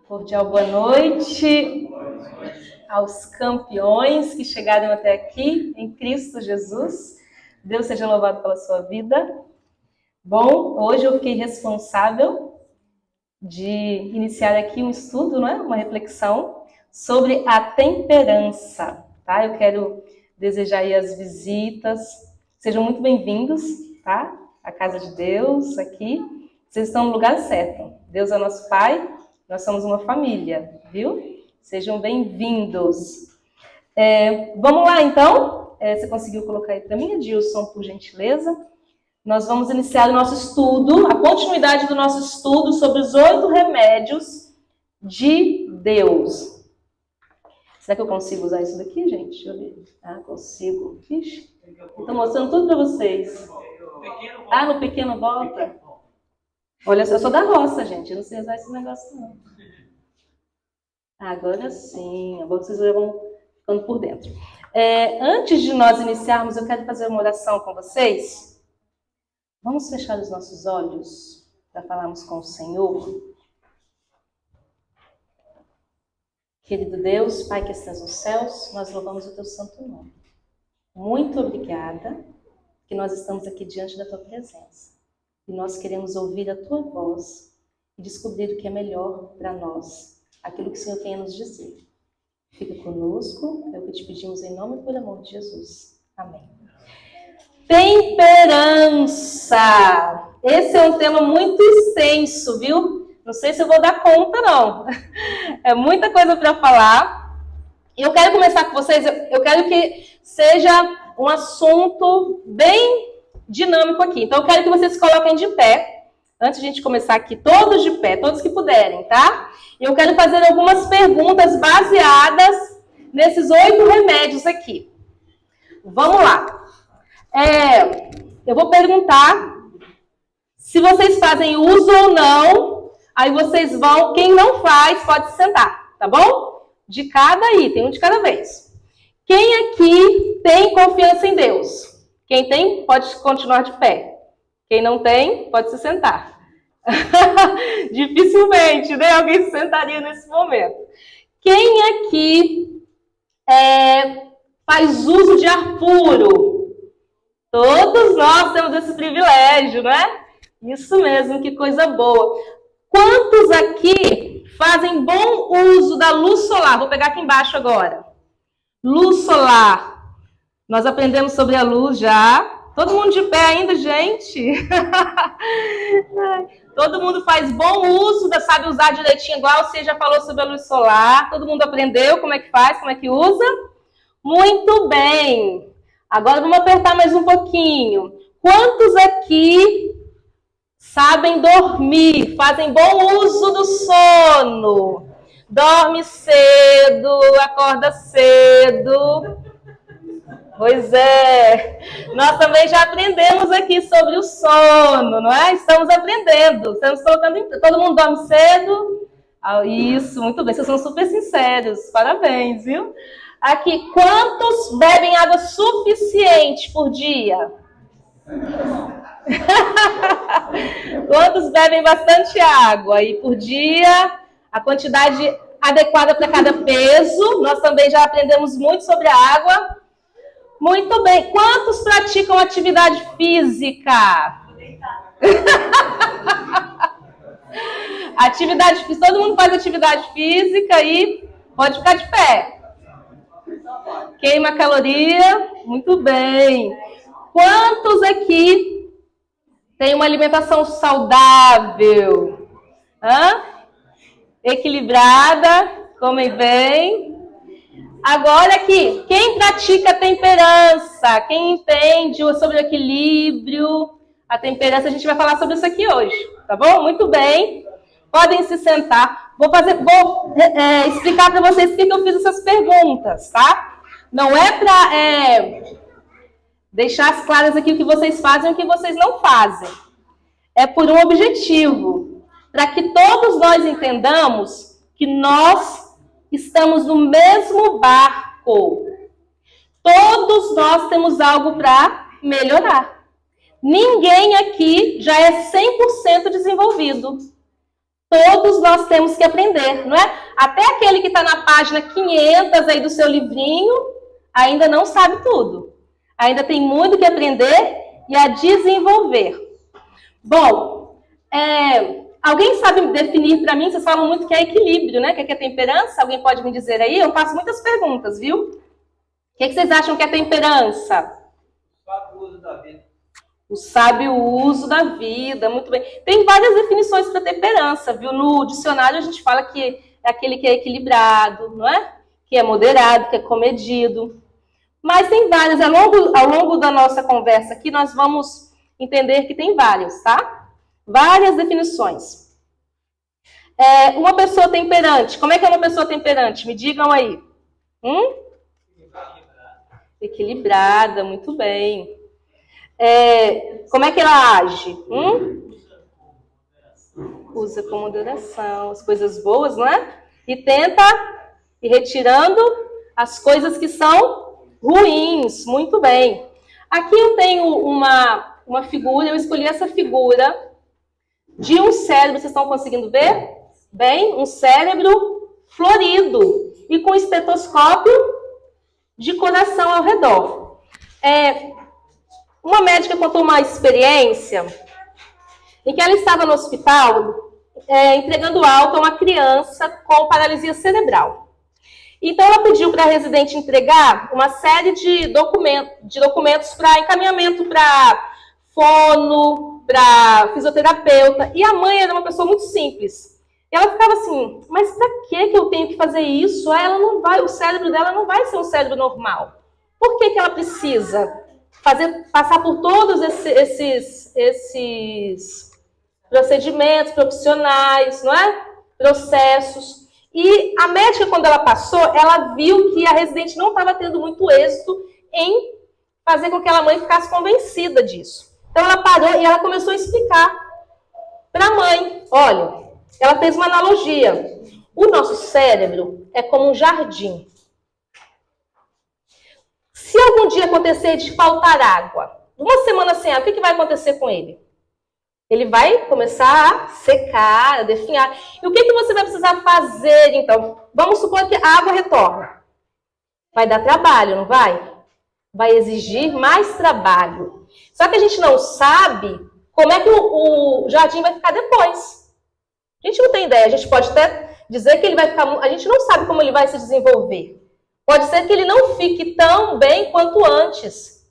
Cordial boa noite aos campeões que chegaram até aqui em Cristo Jesus. Deus seja louvado pela sua vida. Bom, hoje eu fiquei responsável de iniciar aqui um estudo, não é? Uma reflexão sobre a temperança, tá? Eu quero desejar aí as visitas. Sejam muito bem-vindos, tá? A casa de Deus aqui. Vocês estão no lugar certo. Deus é nosso Pai. Nós somos uma família, viu? Sejam bem-vindos. Vamos lá, então? Você conseguiu colocar aí para mim, Edilson, por gentileza? Nós vamos iniciar o nosso estudo, a continuidade do nosso estudo sobre os 8 remédios de Deus. Será que eu consigo usar isso daqui, gente? Deixa eu ver. Ah, consigo. Ixi, estou mostrando tudo para vocês. Ah, no pequeno volta. Olha, eu sou da roça, gente. Eu não sei usar esse negócio, não. Agora sim. Agora vocês vão ficando por dentro. Antes de nós iniciarmos, eu quero fazer uma oração com vocês. Vamos fechar os nossos olhos para falarmos com o Senhor. Querido Deus, Pai que estás nos céus, nós louvamos o teu santo nome. Muito obrigada que nós estamos aqui diante da tua presença. E nós queremos ouvir a tua voz e descobrir o que é melhor para nós, aquilo que o Senhor tem a nos dizer. Fica conosco, é o que te pedimos em nome e por amor de Jesus. Amém. Temperança. Esse é um tema muito extenso, viu? Não sei se eu vou dar conta, não. É muita coisa para falar. E eu quero começar com vocês, eu quero que seja um assunto bem dinâmico aqui. Então, eu quero que vocês se coloquem de pé, antes de a gente começar aqui, todos de pé, todos que puderem, tá? E eu quero fazer algumas perguntas baseadas nesses 8 remédios aqui. Vamos lá. Eu vou perguntar se vocês fazem uso ou não, aí vocês vão, quem não faz, pode se sentar, tá bom? De cada item, um de cada vez. Quem aqui tem confiança em Deus? Quem tem, pode continuar de pé. Quem não tem, pode se sentar. Dificilmente, né? Alguém se sentaria nesse momento. Quem aqui faz uso de ar puro? Todos nós temos esse privilégio, né? Isso mesmo, que coisa boa. Quantos aqui fazem bom uso da luz solar? Vou pegar aqui embaixo agora. Luz solar. Nós aprendemos sobre a luz já. Todo mundo de pé ainda, gente? Todo mundo faz bom uso, sabe usar direitinho, igual você já falou sobre a luz solar. Todo mundo aprendeu como é que faz, como é que usa? Muito bem. Agora vamos apertar mais um pouquinho. Quantos aqui sabem dormir, fazem bom uso do sono? Dorme cedo, acorda cedo. Pois é, nós também já aprendemos aqui sobre o sono, não é? Estamos aprendendo, estamos colocando em... Todo mundo dorme cedo? Ah, isso, muito bem, vocês são super sinceros, parabéns, viu? Aqui, quantos bebem água suficiente por dia? Quantos bebem bastante água? E por dia, a quantidade adequada para cada peso, nós também já aprendemos muito sobre a água. Muito bem. Quantos praticam atividade física? Atividade física. Todo mundo faz atividade física e pode ficar de pé. Queima caloria. Muito bem. Quantos aqui têm uma alimentação saudável? Equilibrada? Comem bem? Agora aqui, quem pratica a temperança? Quem entende sobre o equilíbrio, a temperança? A gente vai falar sobre isso aqui hoje, tá bom? Muito bem. Podem se sentar. Vou explicar para vocês por que eu fiz essas perguntas, tá? Não é para deixar claras aqui o que vocês fazem e o que vocês não fazem. É por um objetivo, para que todos nós entendamos que nós estamos no mesmo barco. Todos nós temos algo para melhorar. Ninguém aqui já é 100% desenvolvido. Todos nós temos que aprender, não é? Até aquele que está na página 500 aí do seu livrinho, ainda não sabe tudo. Ainda tem muito que aprender e a desenvolver. Bom, alguém sabe definir para mim? Vocês falam muito que é equilíbrio, né? Que é temperança? Alguém pode me dizer aí? Eu faço muitas perguntas, viu? O que vocês acham que é temperança? Sábio uso da vida. O sábio uso da vida, muito bem. Tem várias definições para temperança, viu? No dicionário a gente fala que é aquele que é equilibrado, não é? Que é moderado, que é comedido. Mas tem várias. Ao longo da nossa conversa aqui, nós vamos entender que tem várias, tá? Várias definições. Uma pessoa temperante. Como é que é uma pessoa temperante? Me digam aí. Equilibrada, muito bem. Como é que ela age? Usa com moderação as coisas boas, não é? E tenta ir retirando as coisas que são ruins. Muito bem. Aqui eu tenho uma figura, eu escolhi essa figura de um cérebro, vocês estão conseguindo ver? Bem, um cérebro florido e com estetoscópio de coração ao redor. Uma médica contou uma experiência em que ela estava no hospital entregando alta a uma criança com paralisia cerebral. Então, ela pediu para a residente entregar uma série de documentos para encaminhamento para fono, para fisioterapeuta. E a mãe era uma pessoa muito simples. E ela ficava assim, mas para que eu tenho que fazer isso? Ela não vai, o cérebro dela não vai ser um cérebro normal. Por que ela precisa passar por todos esses procedimentos profissionais, não é? Processos. E a médica, quando ela passou, ela viu que a residente não estava tendo muito êxito em fazer com que aquela mãe ficasse convencida disso. Então ela parou e ela começou a explicar para a mãe. Olha, ela fez uma analogia. O nosso cérebro é como um jardim. Se algum dia acontecer de faltar água, uma semana sem água, o que vai acontecer com ele? Ele vai começar a secar, a definhar. E o que você vai precisar fazer, então? Vamos supor que a água retorna. Vai dar trabalho, não vai? Vai exigir mais trabalho. Só que a gente não sabe como é que o jardim vai ficar depois. A gente não tem ideia. A gente pode até dizer que ele vai ficar... A gente não sabe como ele vai se desenvolver. Pode ser que ele não fique tão bem quanto antes.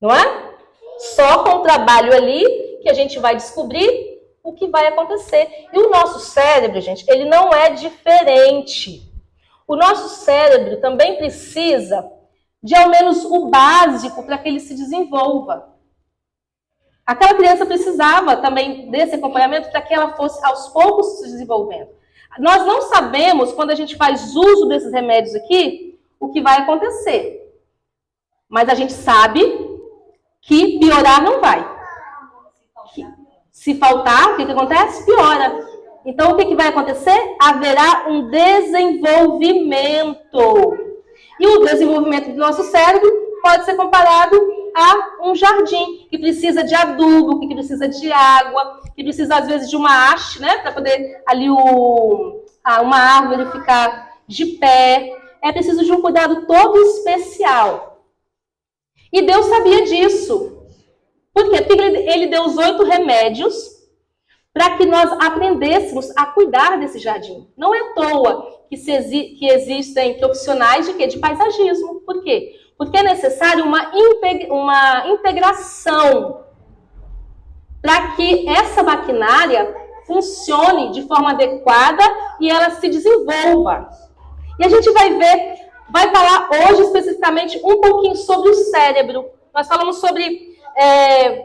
Não é? Só com o trabalho ali que a gente vai descobrir o que vai acontecer. E o nosso cérebro, gente, ele não é diferente. O nosso cérebro também precisa de ao menos o básico para que ele se desenvolva. Aquela criança precisava também desse acompanhamento para que ela fosse aos poucos se desenvolvendo. Nós não sabemos, quando a gente faz uso desses remédios aqui, o que vai acontecer. Mas a gente sabe que piorar não vai. Se faltar, o que acontece? Piora. Então, o que vai acontecer? Haverá um desenvolvimento. E o desenvolvimento do nosso cérebro pode ser comparado a um jardim, que precisa de adubo, que precisa de água, que precisa, às vezes, de uma haste, né? Para poder ali uma árvore ficar de pé. É preciso de um cuidado todo especial. E Deus sabia disso. Por quê? Porque ele deu os 8 remédios para que nós aprendêssemos a cuidar desse jardim. Não é à toa que existem profissionais de paisagismo. Por quê? Porque é necessário uma integração para que essa maquinária funcione de forma adequada e ela se desenvolva. E a gente vai falar hoje especificamente um pouquinho sobre o cérebro. Nós falamos sobre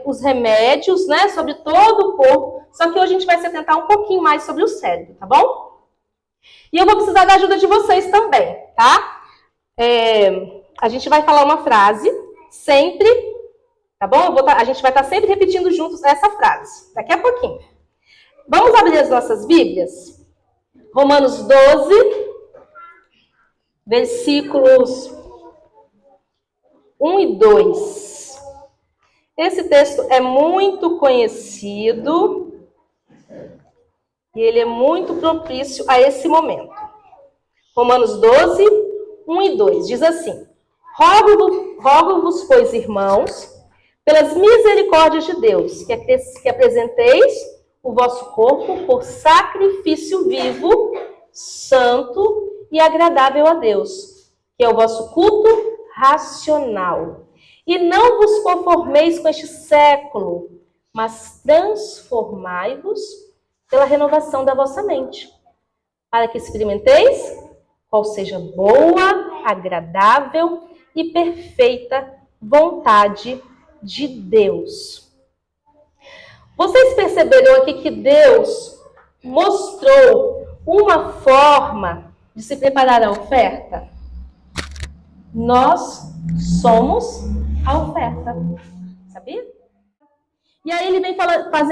os remédios, né, sobre todo o corpo, só que hoje a gente vai se atentar um pouquinho mais sobre o cérebro, tá bom? E eu vou precisar da ajuda de vocês também, tá? A gente vai falar uma frase sempre, tá bom? A gente vai estar sempre repetindo juntos essa frase, daqui a pouquinho. Vamos abrir as nossas Bíblias? Romanos 12, versículos 1 e 2. Esse texto é muito conhecido E ele é muito propício a esse momento. Romanos 12, 1 e 2 diz assim: Rogo-vos, pois, irmãos, pelas misericórdias de Deus, que apresenteis o vosso corpo por sacrifício vivo, santo e agradável a Deus, que é o vosso culto racional. E não vos conformeis com este século, mas transformai-vos pela renovação da vossa mente, para que experimenteis qual seja boa, agradável e perfeita vontade de Deus. Vocês perceberam aqui que Deus mostrou uma forma de se preparar a oferta? Nós somos a oferta, sabia? E aí ele vem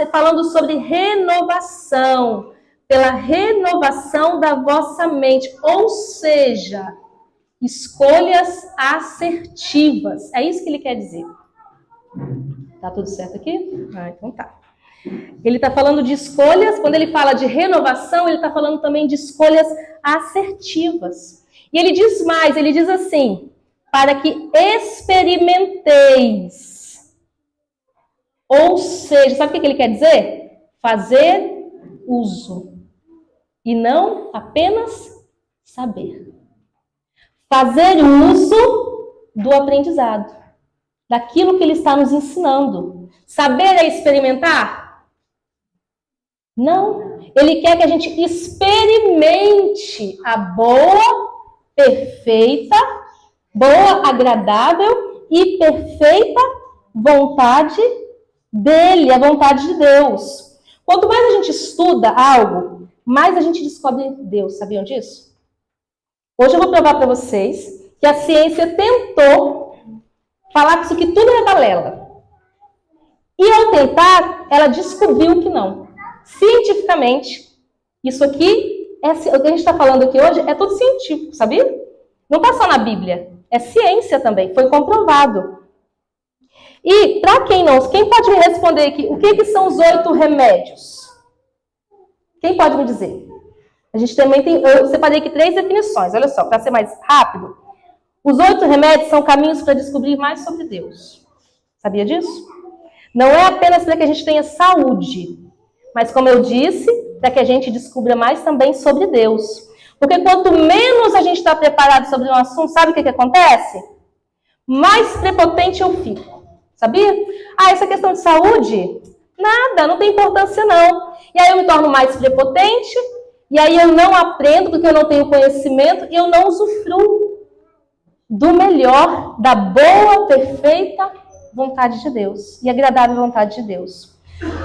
falando sobre renovação, pela renovação da vossa mente, ou seja, escolhas assertivas. É isso que ele quer dizer. Tá tudo certo aqui? Então tá. Ele está falando de escolhas, quando ele fala de renovação, ele está falando também de escolhas assertivas. E ele diz mais, ele diz assim: para que experimenteis. Ou seja, sabe o que ele quer dizer? Fazer uso. E não apenas saber. Fazer uso do aprendizado. Daquilo que ele está nos ensinando. Saber é experimentar? Não. Ele quer que a gente experimente a boa, perfeita, boa, agradável e perfeita vontade dele, a vontade de Deus. Quanto mais a gente estuda algo, mais a gente descobre Deus. Sabiam disso? Hoje eu vou provar para vocês que a ciência tentou falar que isso aqui tudo é balela. E ao tentar, ela descobriu que não. Cientificamente, isso aqui, o que a gente está falando aqui hoje, é tudo científico, sabia? Não está só na Bíblia, é ciência também, foi comprovado. E, para quem pode me responder aqui, o que são os 8 remédios? Quem pode me dizer? A gente também eu separei aqui 3 definições, olha só, para ser mais rápido. Os 8 remédios são caminhos para descobrir mais sobre Deus. Sabia disso? Não é apenas para que a gente tenha saúde, mas, como eu disse, para que a gente descubra mais também sobre Deus. Porque quanto menos a gente está preparado sobre um assunto, sabe o que acontece? Mais prepotente eu fico. Sabia? Essa questão de saúde, nada, não tem importância não. E aí eu me torno mais prepotente, e aí eu não aprendo porque eu não tenho conhecimento, e eu não usufruo do melhor, da boa, perfeita vontade de Deus e agradável vontade de Deus.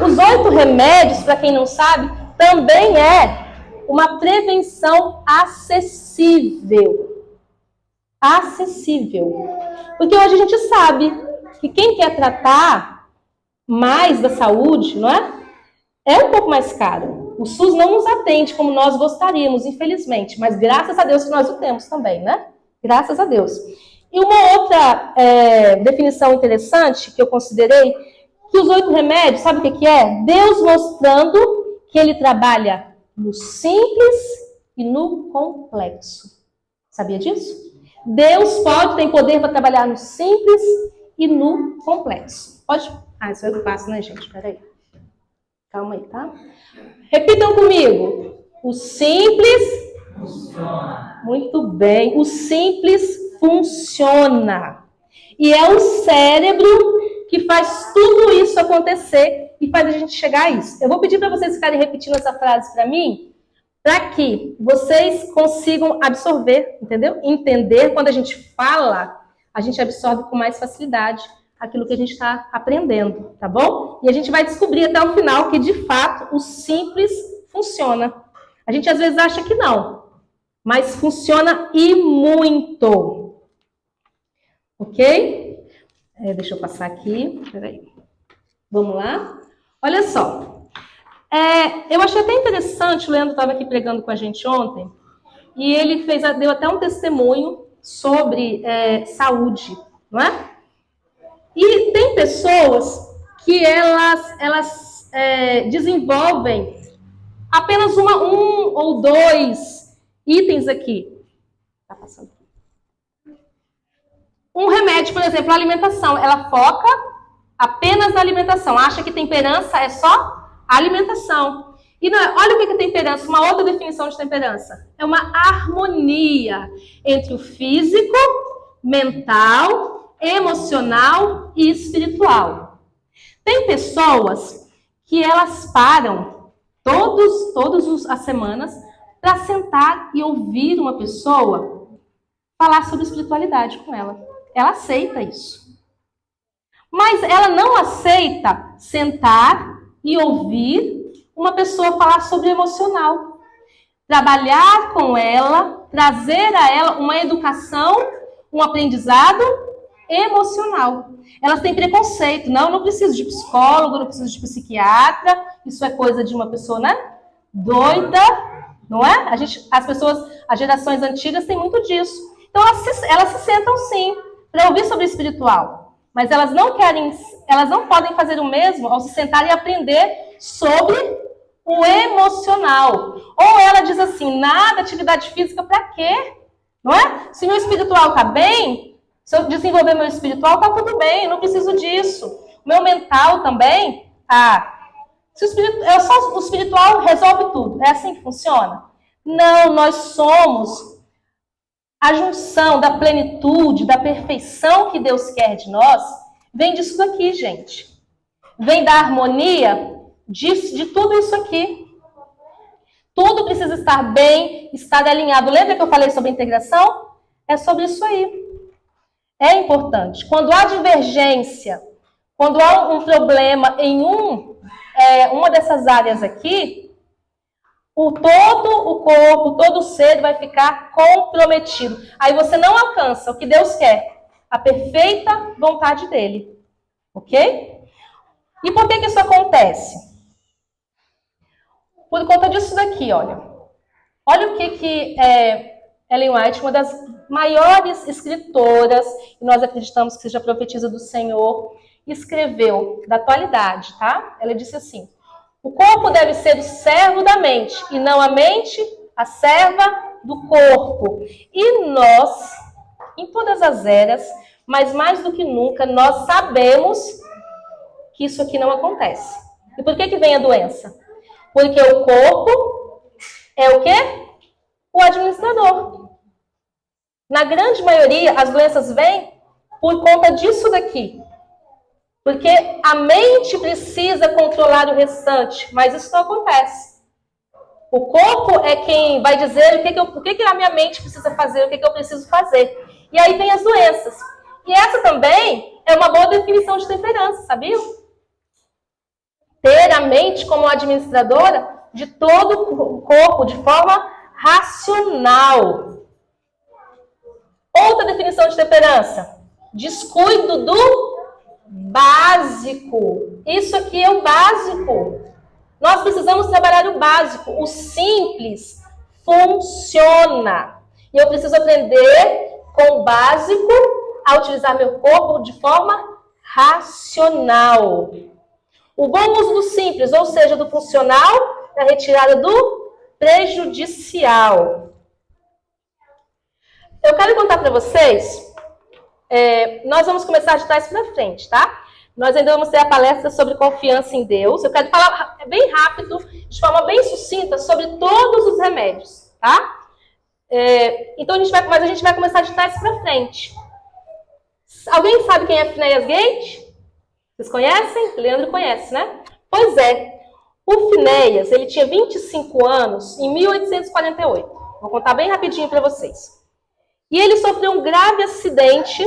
Os 8 remédios, para quem não sabe, também é uma prevenção acessível. Acessível. Porque hoje a gente sabe que quem quer tratar mais da saúde, não é? É um pouco mais caro. O SUS não nos atende como nós gostaríamos, infelizmente. Mas graças a Deus que nós o temos também, né? Graças a Deus. E uma outra definição interessante que eu considerei, que os 8 remédios, sabe o que é? Deus mostrando que ele trabalha no simples e no complexo. Sabia disso? Deus tem poder para trabalhar no simples e no complexo. Pode? Isso é o que eu faço, né, gente? Peraí. Calma aí, tá? Repitam comigo. O simples funciona. Muito bem. O simples funciona. E é o cérebro que faz tudo isso acontecer e faz a gente chegar a isso. Eu vou pedir para vocês ficarem repetindo essa frase para mim, para que vocês consigam absorver, entendeu? Entender. Quando a gente fala, a gente absorve com mais facilidade aquilo que a gente está aprendendo, tá bom? E a gente vai descobrir até o final que, de fato, o simples funciona. A gente às vezes acha que não, mas funciona e muito. Ok? Deixa eu passar aqui. Peraí. Vamos lá? Olha só. Eu achei até interessante, o Leandro estava aqui pregando com a gente ontem, e ele deu até um testemunho sobre saúde, não é? E tem pessoas que elas desenvolvem apenas um ou dois itens aqui. Tá passando. Um remédio, por exemplo, a alimentação, ela foca apenas na alimentação. Acha que temperança é só alimentação. E não, olha o que é temperança, uma outra definição de temperança. É uma harmonia entre o físico, mental, emocional e espiritual. Tem pessoas que elas param todas as semanas para sentar e ouvir uma pessoa falar sobre espiritualidade com ela. Ela aceita isso. Mas ela não aceita sentar e ouvir uma pessoa falar sobre emocional. Trabalhar com ela, trazer a ela uma educação, um aprendizado emocional. Elas têm preconceito. Não, eu não preciso de psicólogo, não preciso de psiquiatra. Isso é coisa de uma pessoa, né? Doida, não é? As pessoas, as gerações antigas têm muito disso. Então elas se sentam sim para ouvir sobre o espiritual. Mas elas não podem fazer o mesmo ao se sentar e aprender sobre o emocional. Ou ela diz assim, nada, atividade física para quê? Não é? Se meu espiritual está bem, se eu desenvolver meu espiritual, está tudo bem, eu não preciso disso. O meu mental também, o espiritual resolve tudo. É assim que funciona? Não, nós somos a junção da plenitude, da perfeição que Deus quer de nós, vem disso daqui, gente. Vem da harmonia de tudo isso aqui. Tudo precisa estar bem, estar alinhado. Lembra que eu falei sobre integração? É sobre isso aí. É importante. Quando há divergência, quando há um problema em uma dessas áreas aqui, todo o corpo, todo o ser vai ficar comprometido. Aí você não alcança o que Deus quer, a perfeita vontade dele. Ok? E por que isso acontece? Por conta disso daqui, olha. Olha o que Ellen White, uma das maiores escritoras, e nós acreditamos que seja profetisa do Senhor, escreveu da atualidade, tá? Ela disse assim: o corpo deve ser o servo da mente, e não a mente a serva do corpo. E nós, em todas as eras, mas mais do que nunca, nós sabemos que isso aqui não acontece. E por que vem a doença? Porque o corpo é o quê? O administrador. Na grande maioria, as doenças vêm por conta disso daqui. Porque a mente precisa controlar o restante, mas isso não acontece. O corpo é quem vai dizer o que a minha mente precisa fazer, o que eu preciso fazer. E aí vem as doenças. E essa também é uma boa definição de temperança, sabia? Ter a mente como administradora de todo o corpo, de forma racional. Outra definição de temperança: descuido do básico. Isso aqui é o básico. Nós precisamos trabalhar o básico. O simples funciona. E eu preciso aprender com o básico a utilizar meu corpo de forma racional. O bom uso do simples, ou seja, do funcional, é a retirada do prejudicial. Eu quero contar para vocês, nós vamos começar de trás para frente, tá? Nós ainda vamos ter a palestra sobre confiança em Deus. Eu quero falar bem rápido, de forma bem sucinta, sobre todos os remédios, tá? Então a gente vai começar de trás para frente. Alguém sabe quem é Phineas Gage? Vocês conhecem? Leandro conhece, né? Pois é. O Phineas, ele tinha 25 anos em 1848. Vou contar bem rapidinho para vocês. E ele sofreu um grave acidente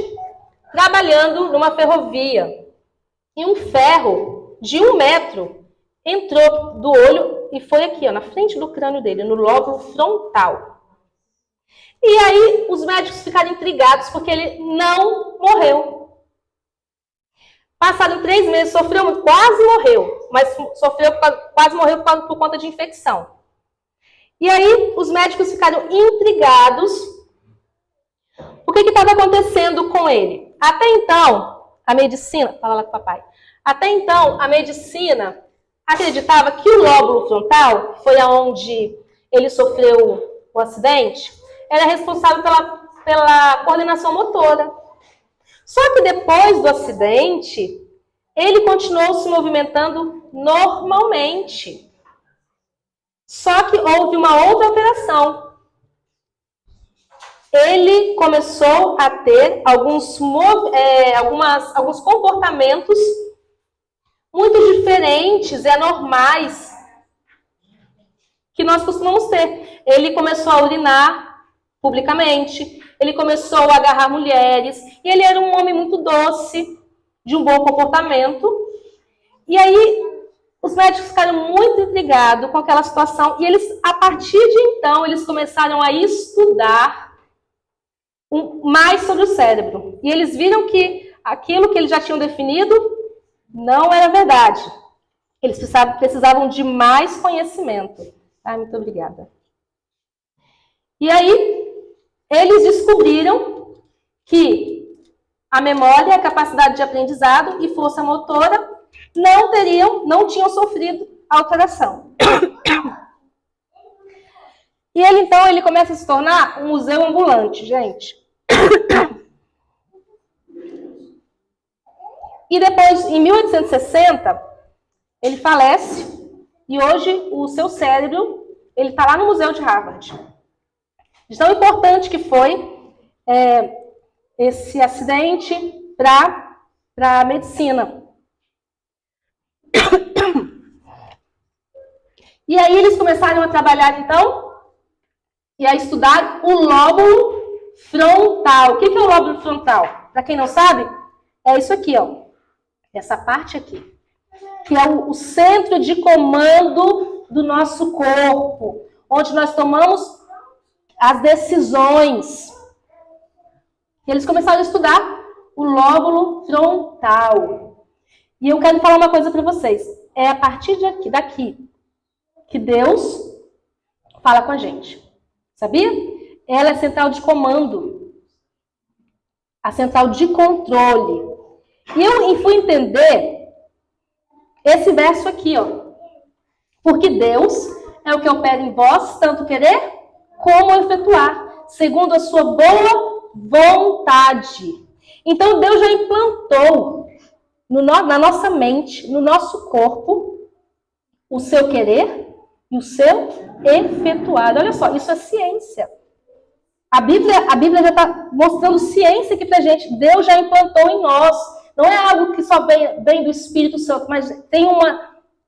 trabalhando numa ferrovia. E um ferro de 1 metro entrou do olho e foi aqui, ó, na frente do crânio dele, no lóbulo frontal. E aí os médicos ficaram intrigados porque ele não morreu. Passado 3 meses, quase morreu, mas quase morreu por conta de infecção. E aí os médicos ficaram intrigados. O que estava acontecendo com ele? Até então, a medicina... Fala lá com o papai. Até então, a medicina acreditava que o lóbulo frontal, que foi aonde ele sofreu o acidente, era responsável pela coordenação motora. Só que depois do acidente, ele continuou se movimentando normalmente. Só que houve uma outra alteração. Ele começou a ter alguns comportamentos muito diferentes e anormais que nós costumamos ter. Ele começou a urinar publicamente, ele começou a agarrar mulheres, e ele era um homem muito doce, de um bom comportamento. E aí, os médicos ficaram muito intrigados com aquela situação, e eles, a partir de então, eles começaram a estudar mais sobre o cérebro. E eles viram que aquilo que eles já tinham definido não era verdade. Eles precisavam de mais conhecimento. Muito obrigada. E aí, eles descobriram que a memória, a capacidade de aprendizado e força motora não tinham sofrido alteração. E ele começa a se tornar um museu ambulante, gente. E depois, em 1860, ele falece, e hoje o seu cérebro, ele está lá no Museu de Harvard. De tão importante que foi esse acidente para a medicina. E aí eles começaram a trabalhar, então, e a estudar o lóbulo frontal. O que é o lóbulo frontal? Para quem não sabe, é isso aqui, ó. Essa parte aqui. Que é o centro de comando do nosso corpo. Onde nós tomamos as decisões. E eles começaram a estudar o lóbulo frontal. E eu quero falar uma coisa para vocês. É a partir daqui que Deus fala com a gente. Sabia? Ela é a central de comando. A central de controle. E eu fui entender esse verso aqui, ó. Porque Deus é o que opera em vós, tanto querer como efetuar, segundo a sua boa vontade. Então Deus já implantou na nossa mente, no nosso corpo, o seu querer e o seu efetuar. Olha só, isso é ciência. A Bíblia já está mostrando ciência aqui pra gente. Deus já implantou em nós. Não é algo que só vem do Espírito Santo, mas tem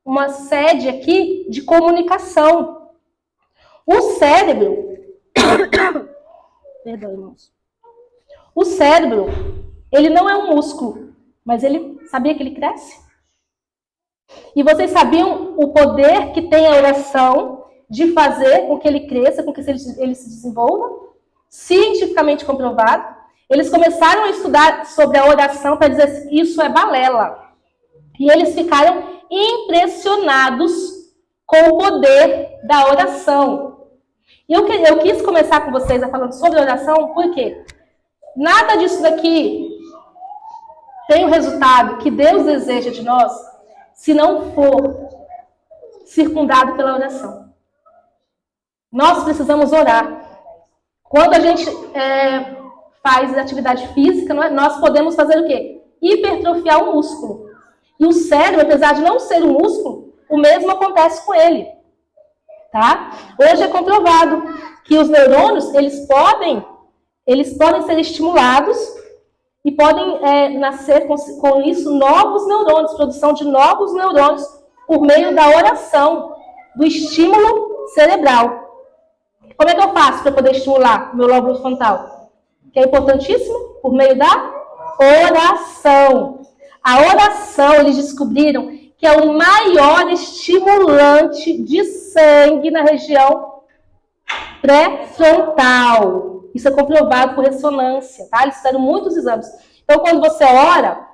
uma sede aqui de comunicação. O cérebro... Perdão, irmãos. O cérebro, ele não é um músculo, mas ele sabia que ele cresce? E vocês sabiam o poder que tem a oração de fazer com que ele cresça, com que ele se desenvolva? Cientificamente comprovado. Eles começaram a estudar sobre a oração para dizer que isso é balela. E eles ficaram impressionados com o poder da oração. E eu quis começar com vocês falando sobre oração, porque nada disso daqui tem o resultado que Deus deseja de nós se não for circundado pela oração. Nós precisamos orar. Quando a gente faz atividade física, nós podemos fazer o quê? Hipertrofiar o músculo. E o cérebro, apesar de não ser um músculo, o mesmo acontece com ele. Tá? Hoje é comprovado que os neurônios, eles podem ser estimulados e podem nascer com isso novos neurônios, produção de novos neurônios por meio da oração, do estímulo cerebral. Como é que eu faço para poder estimular o meu lóbulo frontal? Que é importantíssimo, por meio da oração. A oração, eles descobriram que é o maior estimulante de sangue na região pré-frontal. Isso é comprovado por ressonância, tá? Eles fizeram muitos exames. Então, quando você ora,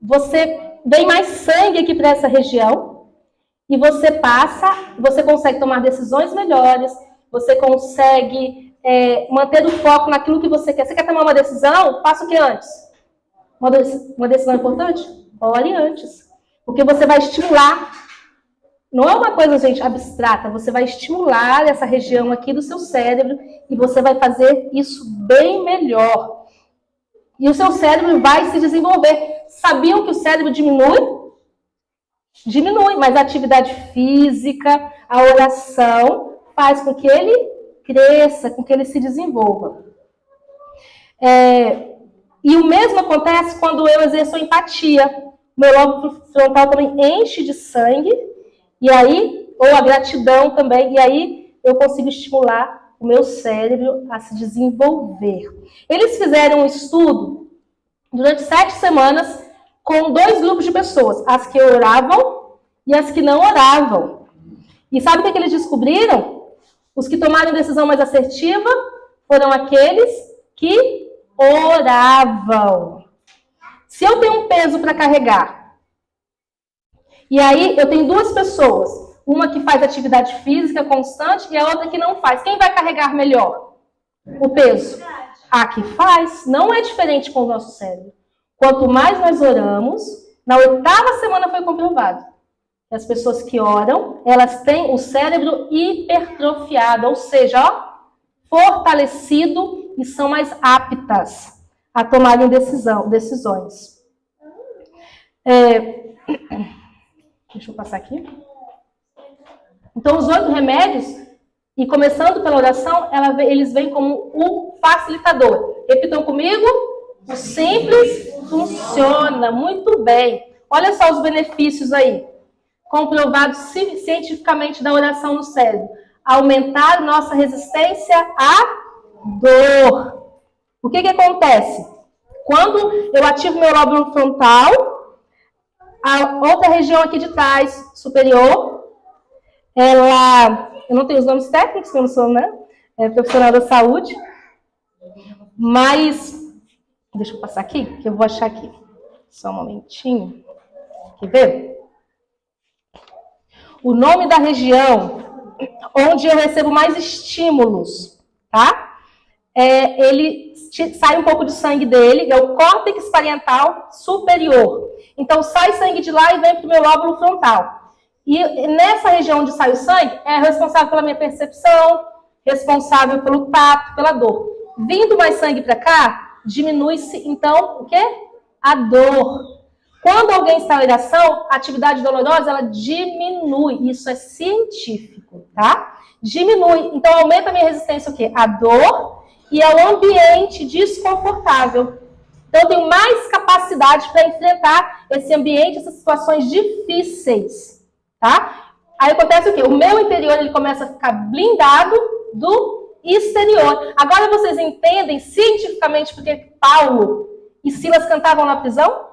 você vem mais sangue aqui para essa região e você consegue tomar decisões melhores, você consegue manter o foco naquilo que você quer. Você quer tomar uma decisão? Faça o que antes? Uma decisão importante? Ore antes. Porque você vai estimular, não é uma coisa, gente, abstrata, você vai estimular essa região aqui do seu cérebro e você vai fazer isso bem melhor. E o seu cérebro vai se desenvolver. Sabiam que o cérebro diminui? Diminui, mas a atividade física, a oração, faz com que ele cresça, com que ele se desenvolva. E o mesmo acontece quando eu exerço empatia. Meu lobo frontal também enche de sangue, e aí, ou a gratidão também, e aí eu consigo estimular o meu cérebro a se desenvolver. Eles fizeram um estudo durante 7 semanas com 2 grupos de pessoas, as que oravam e as que não oravam. E sabe o que eles descobriram? Os que tomaram decisão mais assertiva foram aqueles que oravam. Se eu tenho um peso para carregar, e aí eu tenho 2 pessoas, uma que faz atividade física constante e a outra que não faz, quem vai carregar melhor o peso? A que faz. Não é diferente com o nosso cérebro. Quanto mais nós oramos, na 8ª semana foi comprovado que as pessoas que oram, elas têm o cérebro hipertrofiado, ou seja, fortalecido e são mais aptas a tomarem decisões. Deixa eu passar aqui. Então, os 8 remédios, e começando pela oração, eles vêm como um facilitador. Repitam comigo. O simples funciona muito bem. Olha só os benefícios aí. Comprovados cientificamente da oração no cérebro. Aumentar nossa resistência à dor. O que acontece? Quando eu ativo meu lóbulo frontal, a outra região aqui de trás, superior, eu não tenho os nomes técnicos, eu não sou, profissional da saúde, mas, deixa eu passar aqui, que eu vou achar aqui, só um momentinho, quer ver? O nome da região onde eu recebo mais estímulos, tá? Ele sai um pouco de sangue dele, é o córtex parietal superior. Então, sai sangue de lá e vem para o meu lóbulo frontal. E nessa região onde sai o sangue, é responsável pela minha percepção, responsável pelo tato, pela dor. Vindo mais sangue para cá, diminui-se, então, o quê? A dor. Quando alguém está em oração, a atividade dolorosa, ela diminui. Isso é científico, tá? Diminui. Então, aumenta a minha resistência o quê? A dor e ao ambiente desconfortável. Então, eu tenho mais capacidade para enfrentar esse ambiente, essas situações difíceis, tá? Aí acontece o quê? O meu interior, ele começa a ficar blindado do exterior. Agora vocês entendem cientificamente por que Paulo e Silas cantavam na prisão?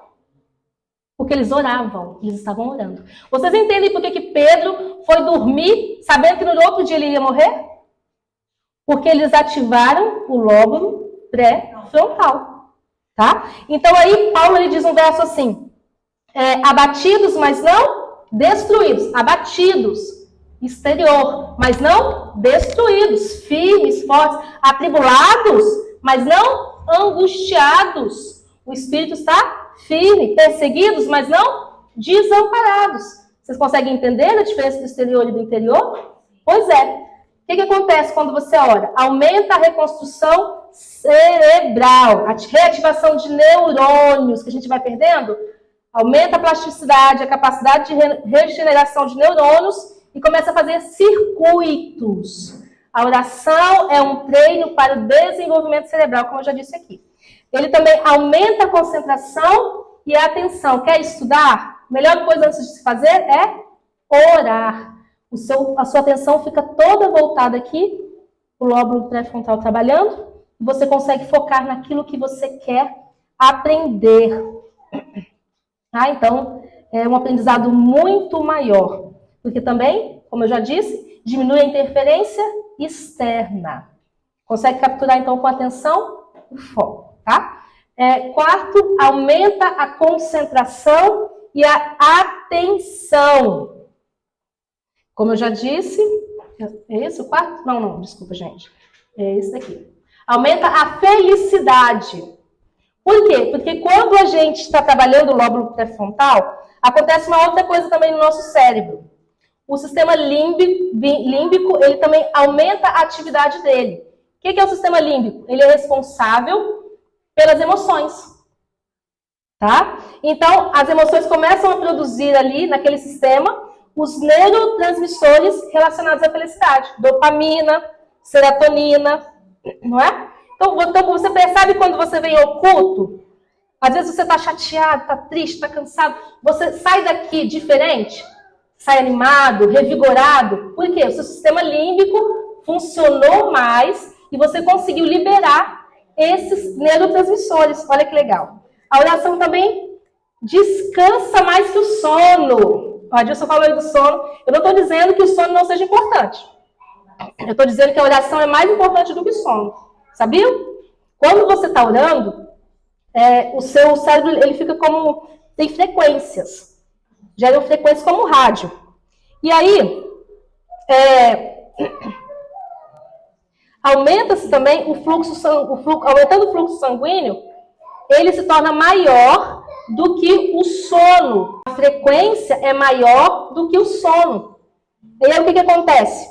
Porque eles oravam, eles estavam orando. Vocês entendem por que Pedro foi dormir sabendo que no outro dia ele ia morrer? Porque eles ativaram o lóbulo pré-frontal, tá? Então aí Paulo ele diz um verso assim, abatidos, mas não destruídos. Abatidos, exterior, mas não destruídos. Firmes, fortes, atribulados, mas não angustiados. O espírito está firme, perseguidos, mas não desamparados. Vocês conseguem entender a diferença do exterior e do interior? Pois é. O que acontece quando você ora? Aumenta a reconstrução cerebral, a reativação de neurônios que a gente vai perdendo. Aumenta a plasticidade, a capacidade de regeneração de neurônios e começa a fazer circuitos. A oração é um treino para o desenvolvimento cerebral, como eu já disse aqui. Ele também aumenta a concentração e a atenção. Quer estudar? A melhor coisa antes de se fazer é orar. A sua atenção fica toda voltada aqui, o lóbulo pré-frontal trabalhando, e você consegue focar naquilo que você quer aprender. Então, é um aprendizado muito maior, porque também, como eu já disse, diminui a interferência externa. Consegue capturar, então, com atenção, o foco, tá? Quarto, aumenta a concentração e a atenção. Como eu já disse, é esse o quarto? Não, desculpa, gente. É esse daqui. Aumenta a felicidade. Por quê? Porque quando a gente está trabalhando o lóbulo pré-frontal, Acontece uma outra coisa também no nosso cérebro. O sistema límbico, ele também aumenta a atividade dele. O que é o sistema límbico? Ele é responsável pelas emoções. Tá? Então, as emoções começam a produzir ali, naquele sistema, os neurotransmissores relacionados à felicidade. Dopamina, serotonina, não é? Então, você percebe quando você vem ao culto? Às vezes você está chateado, está triste, está cansado. Você sai daqui diferente, sai animado, revigorado. Por quê? O seu sistema límbico funcionou mais e você conseguiu liberar esses neurotransmissores. Olha que legal. A oração também descansa mais que o sono. O Adilson falou aí do sono. Eu não estou dizendo que o sono não seja importante. Eu estou dizendo que a oração é mais importante do que o sono. Sabia? Quando você está orando, o seu cérebro ele fica como... tem frequências. Geram frequências como rádio. E aí, aumenta-se também aumentando o fluxo sanguíneo, ele se torna maior do que o sono. A frequência é maior do que o sono. E aí o que acontece?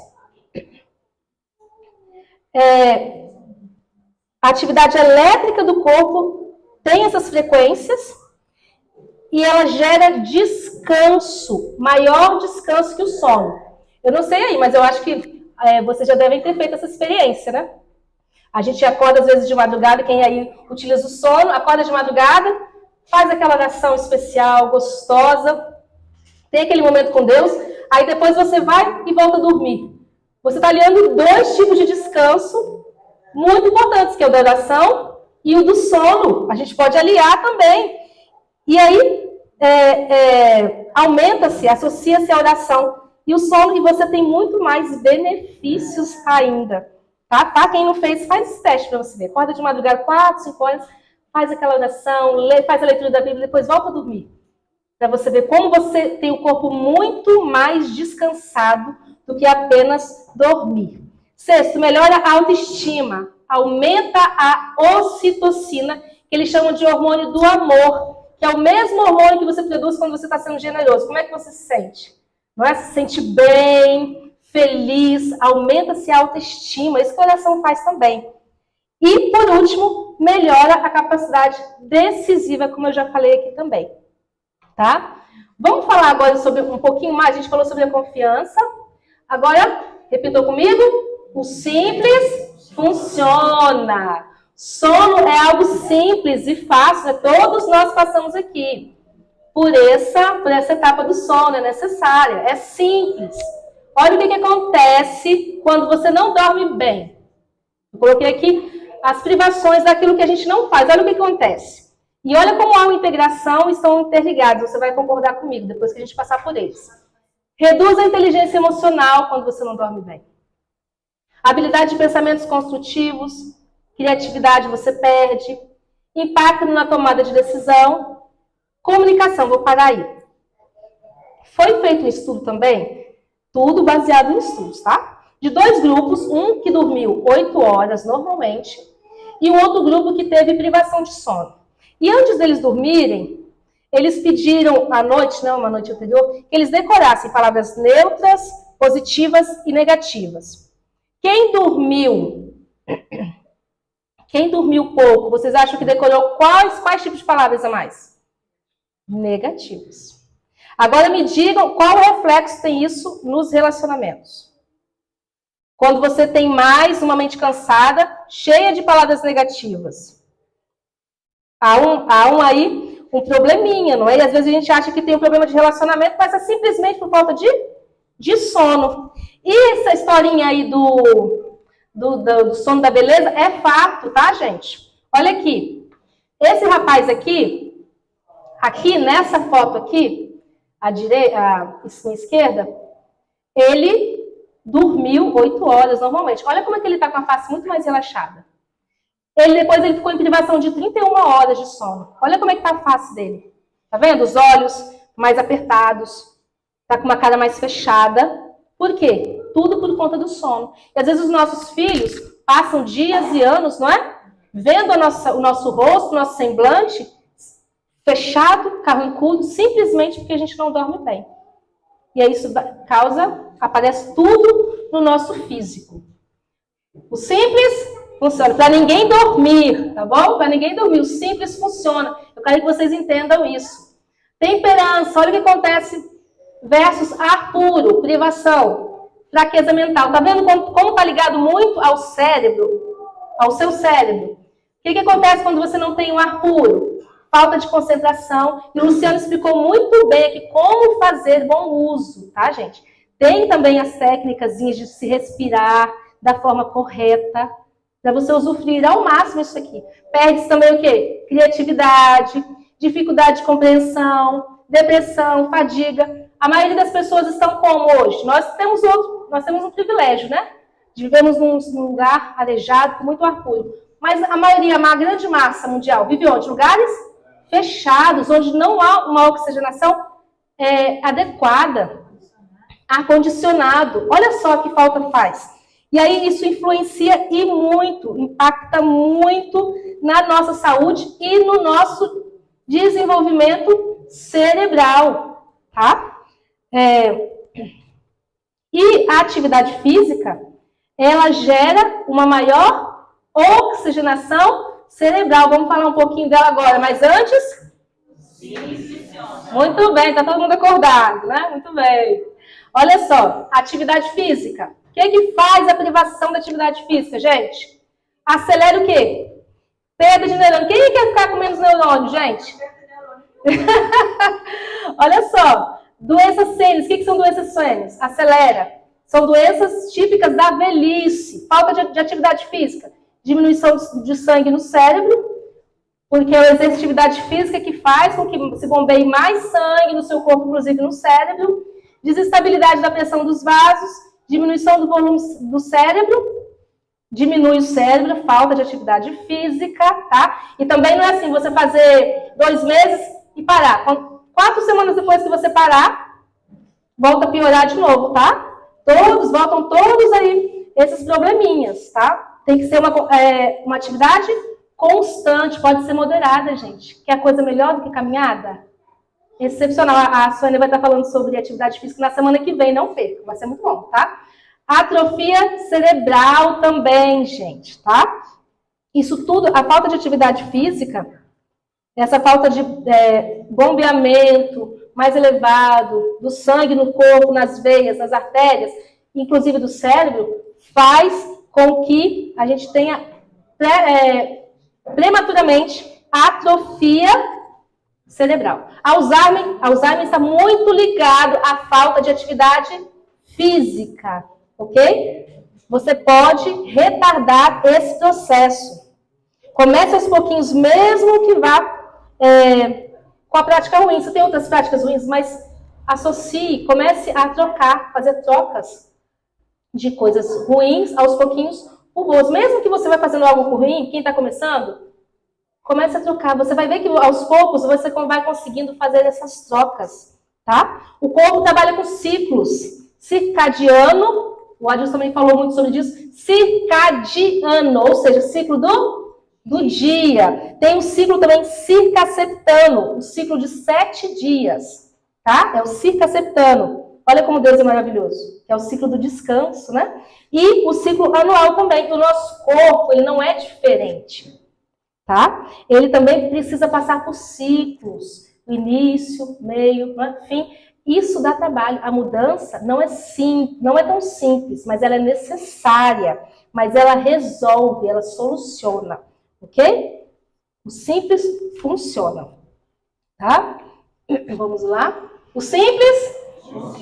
A atividade elétrica do corpo tem essas frequências e ela gera descanso, maior descanso que o sono. Eu não sei aí, mas eu acho que vocês já devem ter feito essa experiência, né? A gente acorda às vezes de madrugada, quem aí utiliza o sono, acorda de madrugada, faz aquela oração especial, gostosa, tem aquele momento com Deus, aí depois você vai e volta a dormir. Você está aliando dois tipos de descanso muito importantes, que é o da oração e o do sono. A gente pode aliar também. E aí, aumenta-se, associa-se a oração e o sono, e você tem muito mais benefícios ainda. Tá? Quem não fez, faz esse teste para você ver. Acorda de madrugada, 4, 5 horas, faz aquela oração, faz a leitura da Bíblia, depois volta a dormir. Para você ver como você tem o corpo muito mais descansado do que apenas dormir. Sexto, melhora a autoestima, aumenta a ocitocina, que eles chamam de hormônio do amor, que é o mesmo hormônio que você produz quando você está sendo generoso. Como é que você se sente? Não é? Se sente bem, feliz, aumenta-se a autoestima. Isso que a oração faz também. E, por último, melhora a capacidade decisiva, como eu já falei aqui também. Tá? Vamos falar agora sobre um pouquinho mais. A gente falou sobre a confiança. Agora, repitou comigo. O simples funciona. Sono é algo simples e fácil, né? Todos nós passamos aqui por essa etapa do sono, é necessária, é simples. Olha o que acontece quando você não dorme bem. Eu coloquei aqui as privações daquilo que a gente não faz. Olha o que acontece. E olha como há uma integração e estão interligados. Você vai concordar comigo depois que a gente passar por eles. Reduz a inteligência emocional quando você não dorme bem. Habilidade de pensamentos construtivos, criatividade você perde, impacto na tomada de decisão, comunicação, vou parar aí. Foi feito um estudo também, tudo baseado em estudos, tá? De 2 grupos, um que dormiu 8 horas normalmente, e um outro grupo que teve privação de sono. E antes deles dormirem, eles pediram à noite, não, uma noite anterior, que eles decorassem palavras neutras, positivas e negativas. Quem dormiu pouco, vocês acham que decorou quais tipos de palavras a mais? Negativos. Agora me digam qual reflexo tem isso nos relacionamentos. Quando você tem mais uma mente cansada, cheia de palavras negativas. Há aí um probleminha, não é? E às vezes a gente acha que tem um problema de relacionamento, mas é simplesmente por falta de sono. E essa historinha aí do sono da beleza é fato, tá, gente? Olha aqui. Esse rapaz aqui nessa foto aqui, à minha esquerda, ele dormiu 8 horas normalmente. Olha como é que ele tá com a face muito mais relaxada. Depois ele ficou em privação de 31 horas de sono. Olha como é que tá a face dele. Tá vendo? Os olhos mais apertados. Tá com uma cara mais fechada. Por quê? Tudo por conta do sono. E às vezes os nossos filhos passam dias e anos, não é? Vendo o nosso rosto, o nosso semblante fechado, carrancudo, simplesmente porque a gente não dorme bem. E aí isso aparece tudo no nosso físico. O simples funciona para ninguém dormir, tá bom? Para ninguém dormir, o simples funciona. Eu quero que vocês entendam isso. Temperança, olha o que acontece versus ar puro, privação, fraqueza mental. Tá vendo como tá ligado muito ao cérebro, ao seu cérebro? O que acontece quando você não tem um ar puro? Falta de concentração. E o Luciano explicou muito bem aqui como fazer bom uso, tá, gente? Tem também as técnicas de se respirar da forma correta, para você usufruir ao máximo isso aqui. Perde também o quê? Criatividade, dificuldade de compreensão, depressão, fadiga. A maioria das pessoas estão como hoje? Nós temos um privilégio, né? Vivemos num lugar arejado, com muito ar puro. Mas a maioria, a grande massa mundial, vive onde? Lugares fechados, onde não há uma oxigenação adequada, ar-condicionado. Olha só que falta faz. E aí isso influencia e muito, impacta muito na nossa saúde e no nosso desenvolvimento cerebral, tá? E a atividade física, ela gera uma maior oxigenação cerebral. Vamos falar um pouquinho dela agora, mas antes? Sim, funciona. Muito bem, tá todo mundo acordado, né? Muito bem. Olha só, atividade física. O que faz a privação da atividade física, gente? Acelera o quê? Perda de neurônio. Quem quer ficar com menos neurônio, gente? Olha só, doenças sêniores. O que são doenças sêniores? Acelera. São doenças típicas da velhice. Falta de atividade física. Diminuição de sangue no cérebro, porque é o exercício de atividade física que faz com que se bombeie mais sangue no seu corpo, inclusive no cérebro. Desestabilidade da pressão dos vasos. Diminuição do volume do cérebro, diminui o cérebro, falta de atividade física, tá? E também não é assim, você fazer 2 meses e parar. 4 semanas depois que você parar, volta a piorar de novo, tá? Voltam todos aí esses probleminhas, tá? Tem que ser uma atividade constante, pode ser moderada, gente. Quer coisa melhor do que caminhada? Excepcional. A Sônia vai estar falando sobre atividade física na semana que vem, não perca, vai ser muito bom, tá? Atrofia cerebral também, gente, tá? Isso tudo, a falta de atividade física, essa falta de bombeamento mais elevado do sangue no corpo, nas veias, nas artérias, inclusive do cérebro, faz com que a gente tenha prematuramente atrofia cerebral. Alzheimer está muito ligado à falta de atividade física, ok? Você pode retardar esse processo. Comece aos pouquinhos, mesmo que vá com a prática ruim. Você tem outras práticas ruins, mas associe, comece a fazer trocas de coisas ruins aos pouquinhos por boas. Mesmo que você vai fazendo algo ruim, quem está começando, comece a trocar. Você vai ver que aos poucos você vai conseguindo fazer essas trocas, tá? O corpo trabalha com ciclos. Circadiano, o Adilson também falou muito sobre isso. Circadiano, ou seja, ciclo do dia. Tem um ciclo também circaseptano, um ciclo de 7 dias, tá? É o circaseptano. Olha como Deus é maravilhoso. É o ciclo do descanso, né? E o ciclo anual também. O nosso corpo, ele não é diferente. Tá? Ele também precisa passar por ciclos, início, meio, fim. Isso dá trabalho. A mudança não é tão simples, mas ela é necessária. Mas ela resolve, ela soluciona, ok? O simples funciona, tá? Vamos lá. O simples?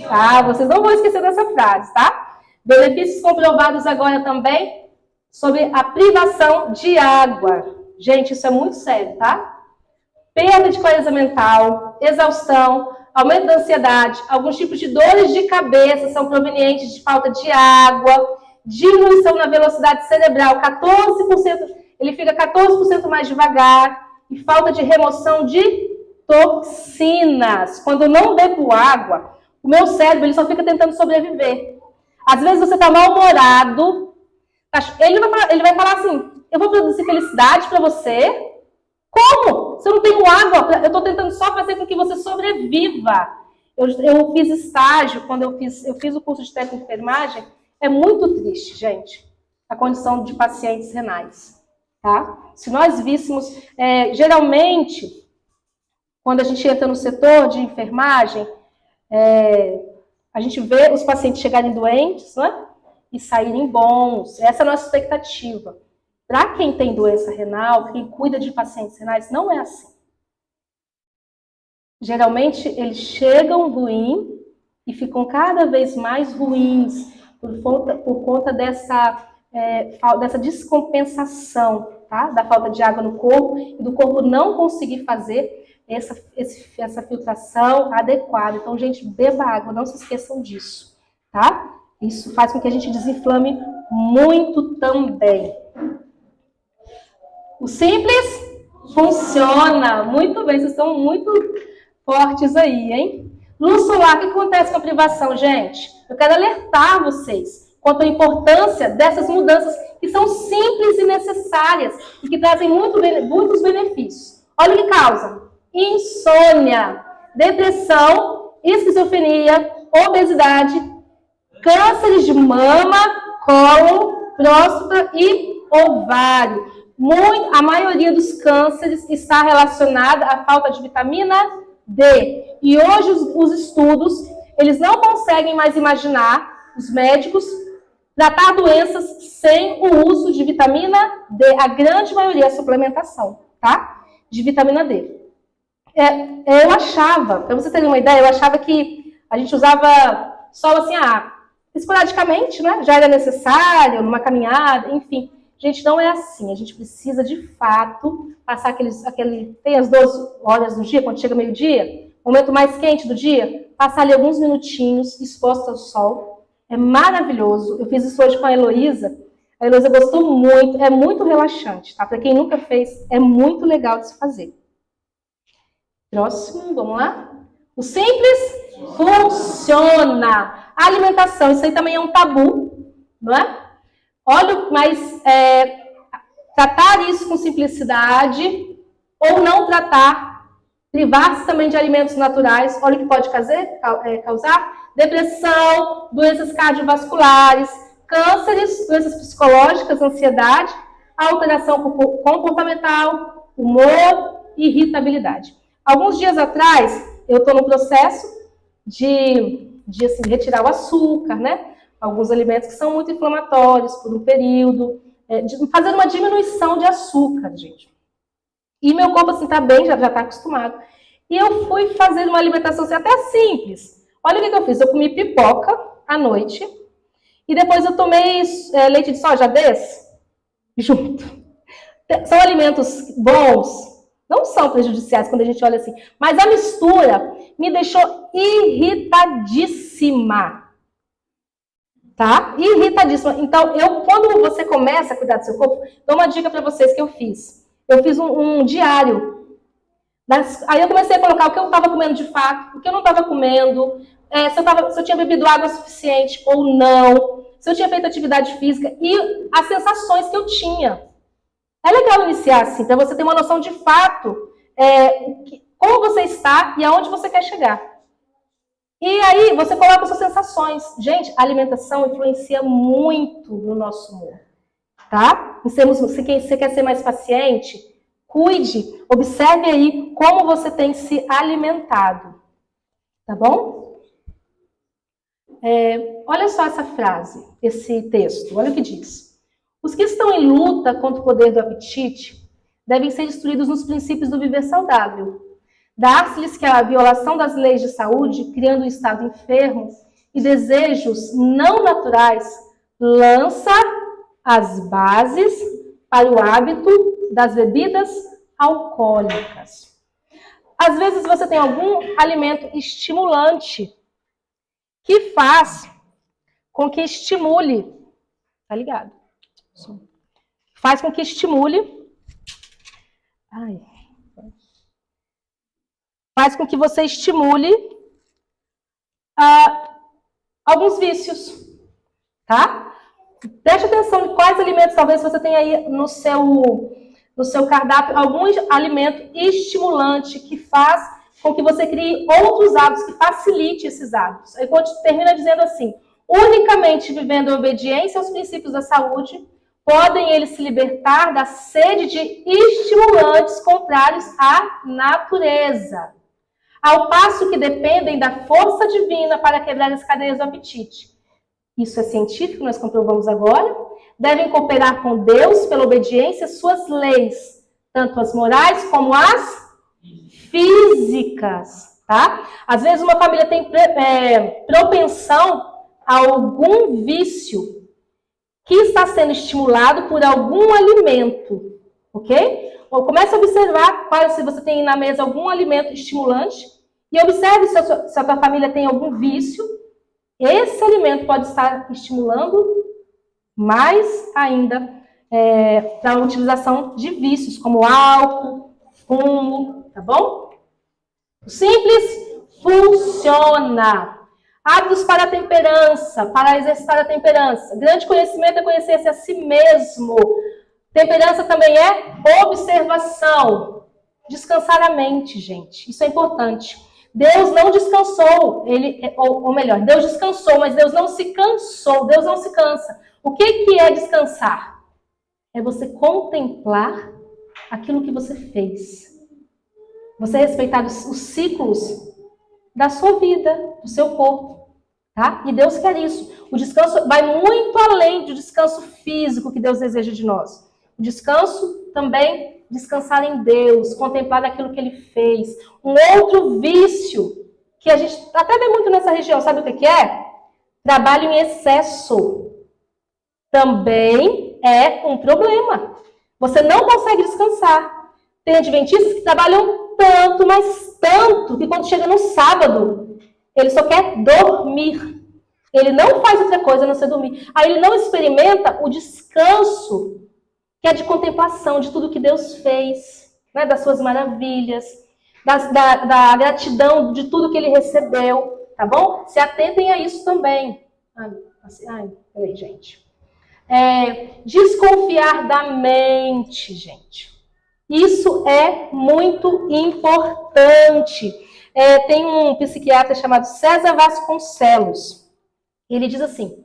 Ah, vocês não vão esquecer dessa frase, tá? Benefícios comprovados agora também sobre a privação de água. Gente, isso é muito sério, tá? Perda de clareza mental, exaustão, aumento da ansiedade, alguns tipos de dores de cabeça são provenientes de falta de água, diminuição na velocidade cerebral, 14%, ele fica 14% mais devagar, e falta de remoção de toxinas. Quando eu não bebo água, o meu cérebro ele só fica tentando sobreviver. Às vezes você está mal-humorado, ele vai falar assim, eu vou produzir felicidade para você. Como? Se eu não tenho água, eu estou tentando só fazer com que você sobreviva. Eu fiz estágio, quando eu fiz o curso de técnico de enfermagem, é muito triste, gente, a condição de pacientes renais, tá? Se nós víssemos, geralmente, quando a gente entra no setor de enfermagem, a gente vê os pacientes chegarem doentes, né? E saírem bons. Essa é a nossa expectativa. Para quem tem doença renal, quem cuida de pacientes renais, não é assim. Geralmente, eles chegam ruins e ficam cada vez mais ruins por conta dessa descompensação, tá? Da falta de água no corpo e do corpo não conseguir fazer essa filtração adequada. Então, gente, beba água, não se esqueçam disso, tá? Isso faz com que a gente desinflame muito também. O simples funciona. Muito bem, vocês estão muito fortes aí, hein? Luz solar, o que acontece com a privação, gente? Eu quero alertar vocês quanto à importância dessas mudanças que são simples e necessárias e que trazem muitos benefícios. Olha o que causa: insônia, depressão, esquizofrenia, obesidade, cânceres de mama, cólon, próstata e ovário. A maioria dos cânceres está relacionada à falta de vitamina D. E hoje os estudos, eles não conseguem mais imaginar, os médicos, tratar doenças sem o uso de vitamina D. A grande maioria é a suplementação, tá? De vitamina D. Eu achava, para vocês terem uma ideia, eu achava que a gente usava só assim, esporadicamente, né? Já era necessário, numa caminhada, enfim. Gente, não é assim. A gente precisa, de fato, passar tem as 12 horas do dia, quando chega meio-dia, momento mais quente do dia, passar ali alguns minutinhos exposto ao sol. É maravilhoso. Eu fiz isso hoje com a Heloísa. A Heloísa gostou muito. É muito relaxante, tá? Para quem nunca fez, é muito legal de se fazer. Próximo, vamos lá? O simples funciona. A alimentação, isso aí também é um tabu, não é? Olha, mas tratar isso com simplicidade ou não tratar, privar-se também de alimentos naturais, olha o que pode causar: depressão, doenças cardiovasculares, cânceres, doenças psicológicas, ansiedade, alteração comportamental, humor e irritabilidade. Alguns dias atrás, eu estou no processo de retirar o açúcar, né? Alguns alimentos que são muito inflamatórios por um período, fazer uma diminuição de açúcar, gente. E meu corpo, assim, tá bem, já tá acostumado. E eu fui fazer uma alimentação assim, até simples. Olha o que eu fiz. Eu comi pipoca à noite e depois eu tomei leite de soja desse junto. São alimentos bons, não são prejudiciais quando a gente olha assim, mas a mistura me deixou irritadíssima. Tá? Irritadíssima. Então, quando você começa a cuidar do seu corpo, dou uma dica para vocês que eu fiz. Eu fiz um diário. Aí eu comecei a colocar o que eu estava comendo de fato, o que eu não estava comendo, se eu tinha bebido água suficiente ou não, se eu tinha feito atividade física e as sensações que eu tinha. É legal iniciar assim, para você ter uma noção de fato como você está e aonde você quer chegar. E aí, você coloca suas sensações. Gente, a alimentação influencia muito no nosso humor, tá? Se você quer ser mais paciente, cuide, observe aí como você tem se alimentado, tá bom? Olha só essa frase, esse texto, olha o que diz. Os que estão em luta contra o poder do apetite devem ser instruídos nos princípios do viver saudável. Dar-se-lhes que a violação das leis de saúde, criando um estado enfermo e desejos não naturais, lança as bases para o hábito das bebidas alcoólicas. Às vezes você tem algum alimento estimulante que faz com que estimule, tá ligado? Faz com que estimule, faz com que você estimule alguns vícios, tá? Preste atenção em quais alimentos talvez você tenha aí no seu no seu cardápio algum alimento estimulante que faz com que você crie outros hábitos, que facilite esses hábitos. Aí termina dizendo assim: unicamente vivendo a obediência aos princípios da saúde, podem eles se libertar da sede de estimulantes contrários à natureza, ao passo que dependem da força divina para quebrar as cadeias do apetite. Isso é científico, nós comprovamos agora. Devem cooperar com Deus pela obediência às suas leis, tanto as morais como as físicas, tá? Às vezes uma família tem propensão a algum vício que está sendo estimulado por algum alimento, ok? Ou comece a observar se você tem na mesa algum alimento estimulante e observe se a tua família tem algum vício. Esse alimento pode estar estimulando mais ainda para a utilização de vícios, como álcool, fumo, tá bom? O simples funciona. Hábitos para a temperança, para exercitar a temperança. Grande conhecimento é conhecer-se a si mesmo. Temperança também é observação. Descansar a mente, gente. Isso é importante. Deus não descansou, ou melhor, Deus descansou, mas Deus não se cansou. Deus não se cansa. O que é descansar? É você contemplar aquilo que você fez. Você respeitar os ciclos da sua vida, do seu corpo, tá? E Deus quer isso. O descanso vai muito além do descanso físico que Deus deseja de nós. O descanso também, descansar em Deus, contemplar aquilo que Ele fez. Um outro vício que a gente até vê muito nessa região, sabe o que é? Trabalho em excesso. Também é um problema. Você não consegue descansar. Tem adventistas que trabalham tanto, mas tanto, que quando chega no sábado, ele só quer dormir. Ele não faz outra coisa a não ser dormir. Aí ele não experimenta o descanso, que é de contemplação de tudo que Deus fez, né? Das suas maravilhas, da gratidão de tudo que ele recebeu, tá bom? Se atentem a isso também. Peraí, gente. Desconfiar da mente, gente. Isso é muito importante. Tem um psiquiatra chamado César Vasconcelos. Ele diz assim: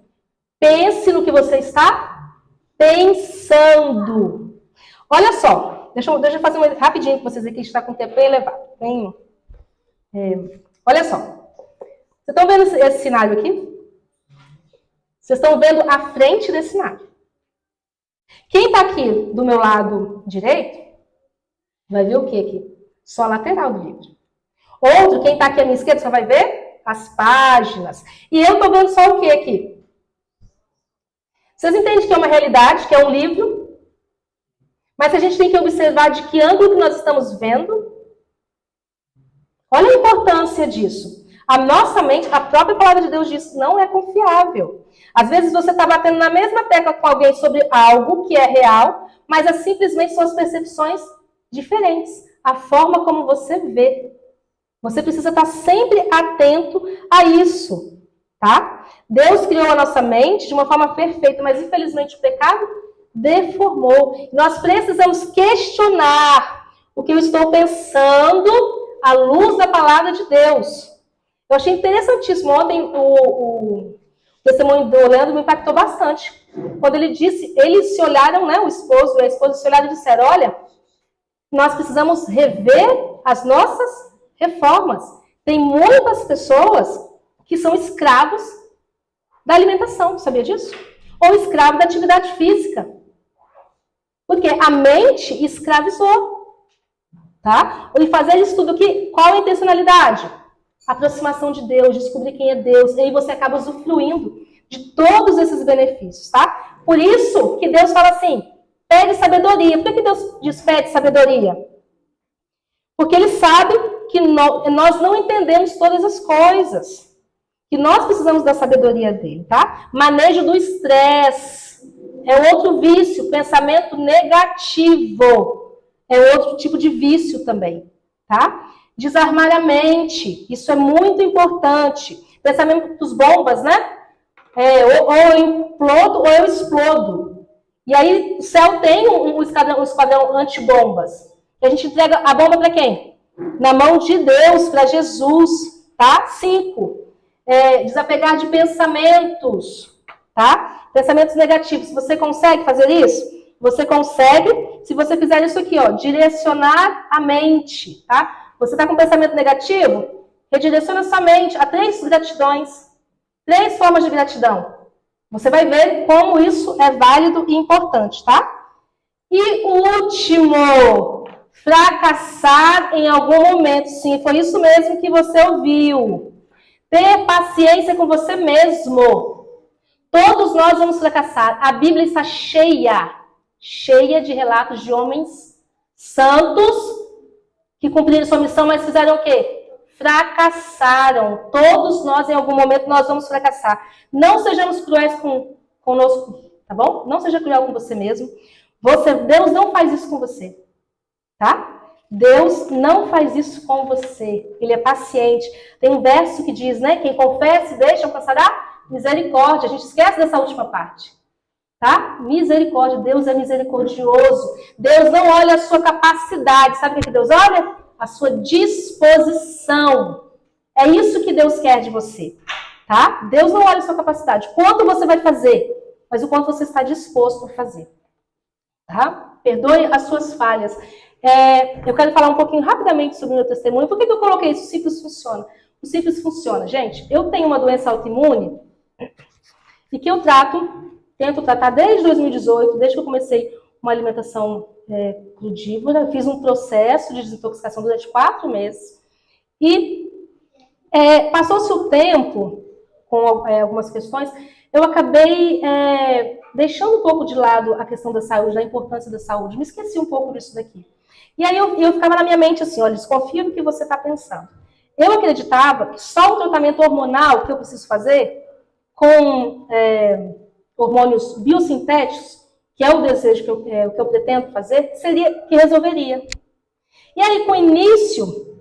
pense no que você está pensando. Olha só, deixa eu fazer rapidinho com vocês aqui, que a gente está com o tempo bem elevado. Olha só. Vocês estão vendo esse cenário aqui? Vocês estão vendo a frente desse cenário. Quem está aqui do meu lado direito vai ver o que aqui? Só a lateral do livro. Outro, quem está aqui à minha esquerda, só vai ver as páginas. E eu estou vendo só o que aqui? Vocês entendem que é uma realidade, que é um livro? Mas a gente tem que observar de que ângulo que nós estamos vendo. Olha a importância disso. A nossa mente, a própria palavra de Deus diz, não é confiável. Às vezes você está batendo na mesma tecla com alguém sobre algo que é real, mas simplesmente são as percepções diferentes. A forma como você vê. Você precisa estar sempre atento a isso, tá? Deus criou a nossa mente de uma forma perfeita, mas infelizmente o pecado deformou. Nós precisamos questionar o que eu estou pensando à luz da palavra de Deus. Eu achei interessantíssimo. Ontem o testemunho do Leandro me impactou bastante. Quando ele disse, eles se olharam, né, o esposo e a esposa se olharam e disseram, olha, nós precisamos rever as nossas reformas. Tem muitas pessoas que são escravos da alimentação, sabia disso? Ou escravos da atividade física. Porque a mente escravizou. Tá? E fazer isso tudo aqui, qual é a intencionalidade? Aproximação de Deus, descobrir quem é Deus. E aí você acaba usufruindo de todos esses benefícios, tá? Por isso que Deus fala assim, pede sabedoria. Por que Deus diz pede sabedoria? Porque Ele sabe que nós não entendemos todas as coisas. Que nós precisamos da sabedoria dele, tá? Manejo do estresse. É outro vício. Pensamento negativo. É outro tipo de vício também, tá? Desarmar a mente. Isso é muito importante. Pensamentos bombas, né? Ou eu implodo ou eu explodo. E aí o céu tem um esquadrão antibombas. E a gente entrega a bomba para quem? Na mão de Deus, para Jesus, tá? 5. Desapegar de pensamentos, tá? Pensamentos negativos. Você consegue fazer isso? Você consegue, se você fizer isso aqui, ó, direcionar a mente, tá? Você está com pensamento negativo? Redireciona sua mente a 3 gratidões, 3 formas de gratidão. Você vai ver como isso é válido e importante, tá? E o último, fracassar em algum momento. Sim, foi isso mesmo que você ouviu. Ter paciência com você mesmo. Todos nós vamos fracassar. A Bíblia está cheia de relatos de homens santos que cumpriram sua missão, mas fizeram o quê? Fracassaram. Todos nós, em algum momento, nós vamos fracassar. Não sejamos cruéis conosco, tá bom? Não seja cruel com você mesmo. Deus não faz isso com você, tá? Deus não faz isso com você. Ele é paciente. Tem um verso que diz, né? Quem confessa e deixa alcançará misericórdia. A gente esquece dessa última parte. Tá? Misericórdia. Deus é misericordioso. Deus não olha a sua capacidade. Sabe o que Deus olha? A sua disposição. É isso que Deus quer de você. Tá? Deus não olha a sua capacidade. Quanto você vai fazer, mas o quanto você está disposto a fazer. Tá? Perdoe as suas falhas. Eu quero falar um pouquinho rapidamente sobre o meu testemunho. Por que eu coloquei isso? O simples funciona. O simples funciona. Gente, eu tenho uma doença autoimune e que eu tento tratar desde 2018, desde que eu comecei uma alimentação crudívora. Fiz um processo de desintoxicação durante 4 meses. E passou-se o tempo, com algumas questões, eu acabei deixando um pouco de lado a questão da saúde, da importância da saúde. Me esqueci um pouco disso daqui. E aí eu ficava na minha mente assim, olha, desconfia do que você está pensando. Eu acreditava que só o tratamento hormonal que eu preciso fazer com hormônios biosintéticos, que é o desejo que eu pretendo fazer, seria que resolveria. E aí, com o início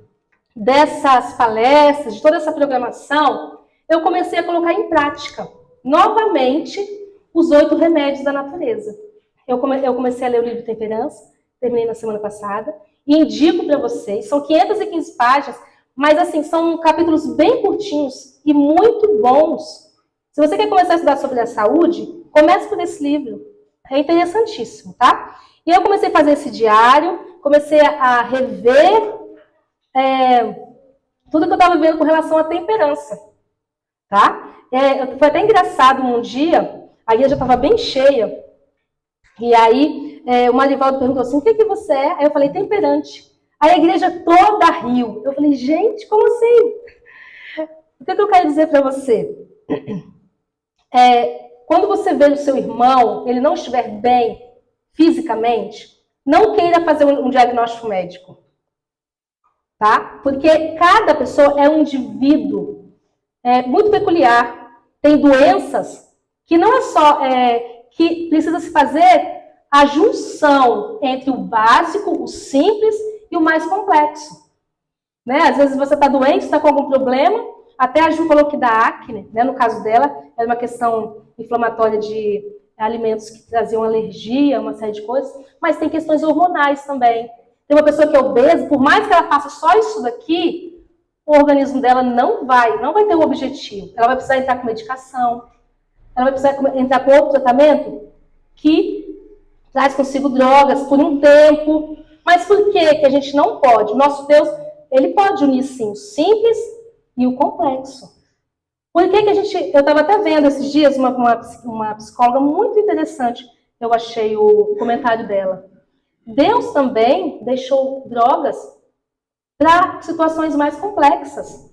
dessas palestras, de toda essa programação, eu comecei a colocar em prática, novamente, os 8 remédios da natureza. Eu comecei a ler o livro Temperança, terminei na semana passada, e indico para vocês, são 515 páginas, mas assim, são capítulos bem curtinhos e muito bons. Se você quer começar a estudar sobre a saúde, comece por esse livro. É interessantíssimo, tá? E eu comecei a fazer esse diário, comecei a rever tudo que eu estava vendo com relação à temperança, tá? Foi até engraçado um dia, a igreja estava bem cheia, e aí o Marivaldo perguntou assim, o que você é? Aí eu falei, temperante. Aí a igreja toda riu. Eu falei, gente, como assim? O que eu quero dizer para você? Quando você vê o seu irmão, ele não estiver bem fisicamente, não queira fazer um diagnóstico médico. Tá? Porque cada pessoa é um indivíduo muito peculiar. Tem doenças que não é só que precisa se fazer a junção entre o básico, o simples e o mais complexo. Né? Às vezes você está doente, está com algum problema, até a Ju falou que dá acne, né? No caso dela, era uma questão inflamatória de alimentos que traziam alergia, uma série de coisas, mas tem questões hormonais também. Tem uma pessoa que é obesa, por mais que ela faça só isso daqui, o organismo dela não vai ter um objetivo. Ela vai precisar entrar com medicação, ela vai precisar entrar com outro tratamento que traz consigo drogas por um tempo. Mas por que a gente não pode? O nosso Deus, ele pode unir sim o simples e o complexo. Por que a gente... Eu estava até vendo esses dias uma psicóloga muito interessante, eu achei o comentário dela. Deus também deixou drogas para situações mais complexas.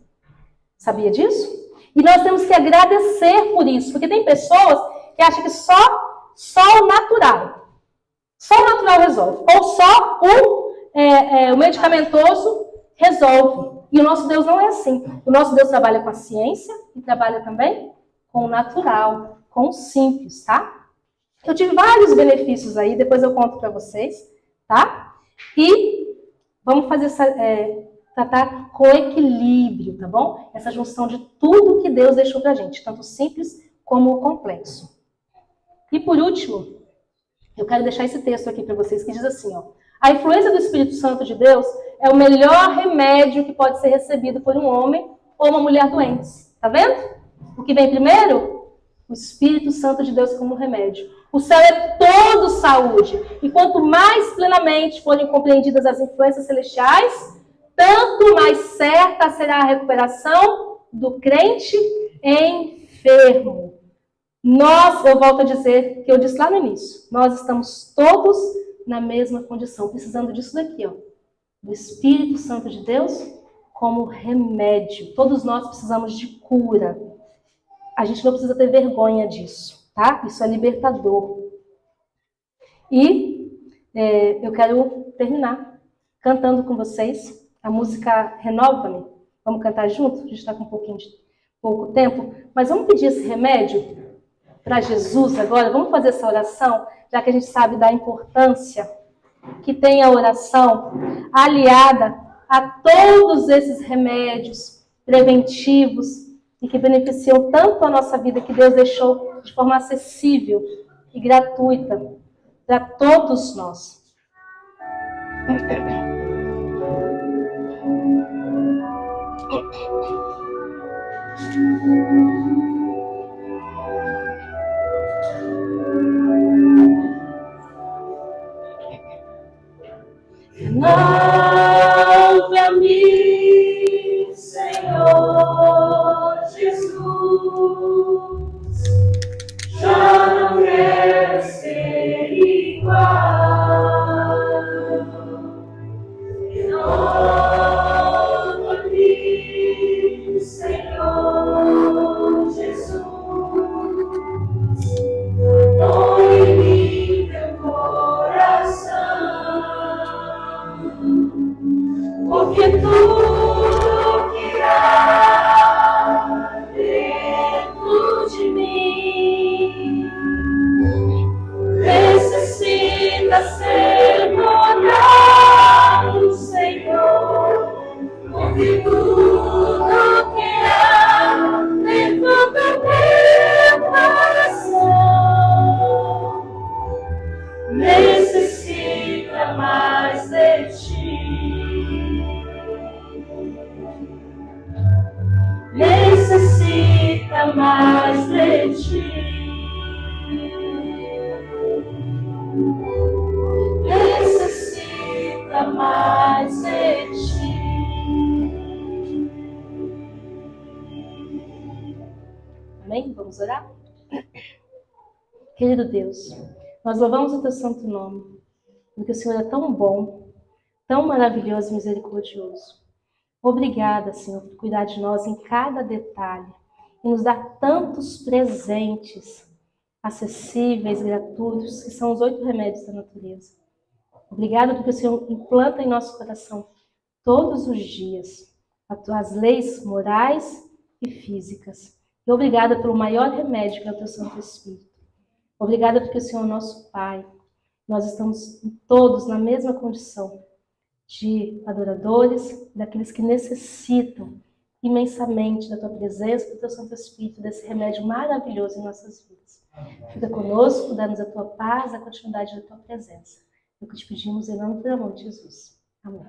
Sabia disso? E nós temos que agradecer por isso, porque tem pessoas que acham que só o natural resolve, ou só o medicamentoso resolve. E o nosso Deus não é assim. O nosso Deus trabalha com a ciência e trabalha também com o natural, com o simples, tá? Eu tive vários benefícios aí, depois eu conto para vocês, tá? E vamos fazer tratar com equilíbrio, tá bom? Essa junção de tudo que Deus deixou pra gente, tanto o simples como o complexo. E por último, Eu quero deixar esse texto aqui para vocês, que diz assim, ó. A influência do Espírito Santo de Deus é o melhor remédio que pode ser recebido por um homem ou uma mulher doentes. Tá vendo? O que vem primeiro? O Espírito Santo de Deus como remédio. O céu é todo saúde. E quanto mais plenamente forem compreendidas as influências celestiais, tanto mais certa será a recuperação do crente enfermo. Eu volto a dizer, que eu disse lá no início, nós estamos todos na mesma condição, precisando disso daqui, ó, do Espírito Santo de Deus como remédio. Todos nós precisamos de cura. A gente não precisa ter vergonha disso, tá? Isso é libertador. E eu quero terminar cantando com vocês a música Renova-me. Vamos cantar junto? A gente está com pouco tempo, mas vamos pedir esse remédio para Jesus agora. Vamos fazer essa oração, já que a gente sabe da importância que tem a oração aliada a todos esses remédios preventivos e que beneficiam tanto a nossa vida, que Deus deixou de forma acessível e gratuita para todos nós. Renova-me, Senhor Jesus, já não quero ser igual. Renova-me, Senhor Jesus, põe em mim teu coração. Porque tudo que há dentro de mim necessita ser molhado, Senhor. Porque tudo que há dentro do meu coração necessita mais de ti. Necessita mais de ti. Necessita mais de ti. Amém? Vamos orar? Querido Deus, nós louvamos o teu santo nome, porque o Senhor é tão bom, tão maravilhoso e misericordioso. Obrigada, Senhor, por cuidar de nós em cada detalhe e nos dar tantos presentes acessíveis, gratuitos, que são os 8 remédios da natureza. Obrigada porque o Senhor implanta em nosso coração todos os dias as tuas leis morais e físicas. E obrigada pelo maior remédio, que é o teu Santo Espírito. Obrigada porque o Senhor é nosso Pai. Nós estamos todos na mesma condição de adoradores, daqueles que necessitam imensamente da tua presença, do teu Santo Espírito, desse remédio maravilhoso em nossas vidas. Fica conosco, dá-nos a tua paz, a continuidade da tua presença. É o que te pedimos em nome do amor de Jesus. Amém.